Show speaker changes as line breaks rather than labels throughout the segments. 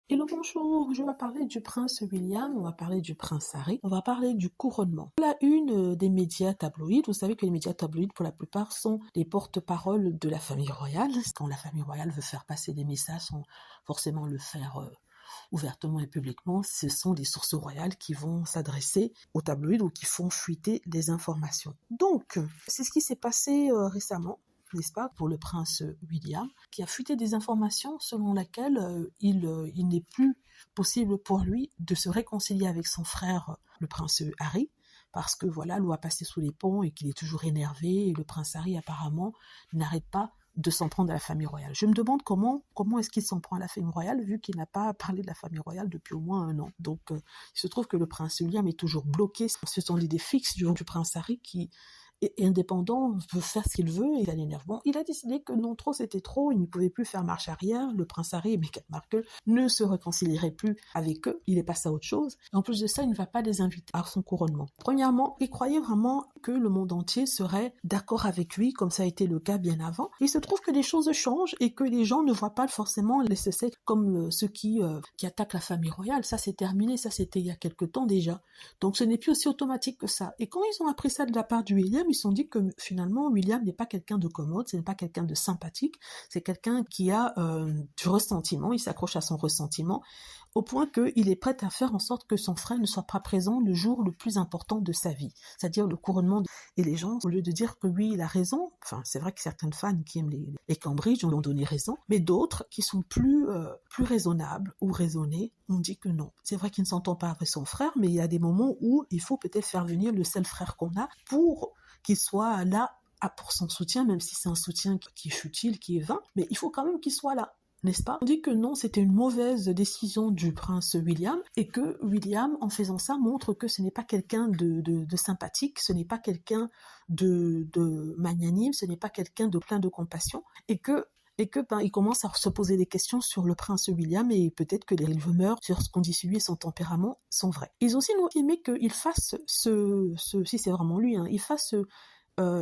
Hello, bonjour, je vais parler du prince William, on va parler du prince Harry, on va parler du couronnement. La une des médias tabloïds, vous savez que les médias tabloïds pour la plupart sont les porte-paroles de la famille royale. Quand la famille royale veut faire passer des messages sans forcément le faire ouvertement et publiquement, ce sont les sources royales qui vont s'adresser aux tabloïds ou qui font fuiter des informations. Donc, c'est ce qui s'est passé récemment, n'est-ce pas, pour le prince William, qui a fuité des informations selon lesquelles il n'est plus possible pour lui de se réconcilier avec son frère, le prince Harry, parce que voilà, l'eau a passé sous les ponts et qu'il est toujours énervé, et le prince Harry apparemment n'arrête pas de s'en prendre à la famille royale. Je me demande comment est-ce qu'il s'en prend à la famille royale, vu qu'il n'a pas parlé de la famille royale depuis au moins 1 an. Donc, il se trouve que le prince William est toujours bloqué. Ce sont l'idée fixe du prince Harry qui est indépendant, veut faire ce qu'il veut, et il a l'énervement. Il a décidé que non, trop c'était trop, il ne pouvait plus faire marche arrière. Le prince Harry et Meghan Markle ne se réconcilieraient plus avec eux. Il est passé à autre chose. Et en plus de ça, il ne va pas les inviter à son couronnement. Premièrement, il croyait vraiment que le monde entier serait d'accord avec lui, comme ça a été le cas bien avant. Il se trouve que les choses changent et que les gens ne voient pas forcément les succès comme ceux qui attaquent la famille royale. Ça, c'est terminé. Ça, c'était il y a quelque temps déjà. Donc, ce n'est plus aussi automatique que ça. Et quand ils ont appris ça de la part du William, ils se sont dit que finalement, William n'est pas quelqu'un de commode, ce n'est pas quelqu'un de sympathique, c'est quelqu'un qui a du ressentiment, il s'accroche à son ressentiment, au point qu'il est prêt à faire en sorte que son frère ne soit pas présent le jour le plus important de sa vie, c'est-à-dire le couronnement. Et les gens, au lieu de dire que oui, il a raison, enfin, c'est vrai que certaines fans qui aiment les Cambridge ont donné raison, mais d'autres qui sont plus raisonnables ou raisonnés ont dit que non. C'est vrai qu'il ne s'entend pas avec son frère, mais il y a des moments où il faut peut-être faire venir le seul frère qu'on a pour qu'il soit là pour son soutien, même si c'est un soutien qui est futile, qui est vain, mais il faut quand même qu'il soit là, n'est-ce pas? On dit que non, c'était une mauvaise décision du prince William, et que William, en faisant ça, montre que ce n'est pas quelqu'un de sympathique, ce n'est pas quelqu'un de magnanime, ce n'est pas quelqu'un de plein de compassion, et que il commence à se poser des questions sur le prince William, et peut-être que les rumeurs sur ce qu'on dit sur lui et son tempérament sont vraies. Ils ont aussi aimé qu'il fasse si c'est vraiment lui, il fasse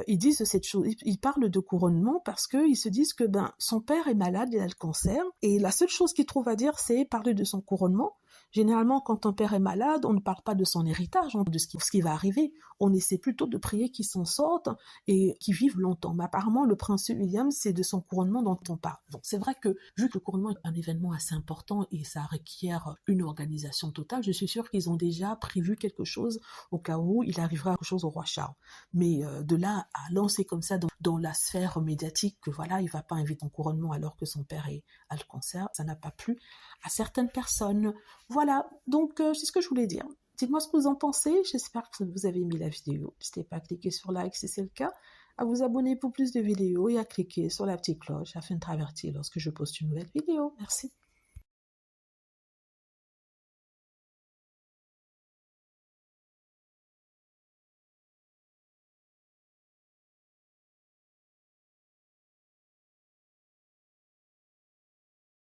ils disent cette chose, ils parlent de couronnement parce qu'ils se disent que son père est malade, il a le cancer, et la seule chose qu'ils trouvent à dire, c'est parler de son couronnement. Généralement, quand un père est malade, on ne parle pas de son héritage, de ce qui va arriver. On essaie plutôt de prier qu'il s'en sorte et qu'il vive longtemps. Mais apparemment, le prince William, c'est de son couronnement dont on parle. Donc, c'est vrai que, vu que le couronnement est un événement assez important et ça requiert une organisation totale, je suis sûre qu'ils ont déjà prévu quelque chose au cas où il arrivera quelque chose au roi Charles. Mais de là à lancer comme ça dans la sphère médiatique que voilà, il va pas inviter un couronnement alors que son père a le cancer, ça n'a pas plu à certaines personnes. Voilà, donc c'est ce que je voulais dire. Dites-moi ce que vous en pensez, j'espère que vous avez aimé la vidéo. N'hésitez pas à cliquer sur like si c'est le cas, à vous abonner pour plus de vidéos et à cliquer sur la petite cloche afin de être averti lorsque je poste une nouvelle vidéo. Merci.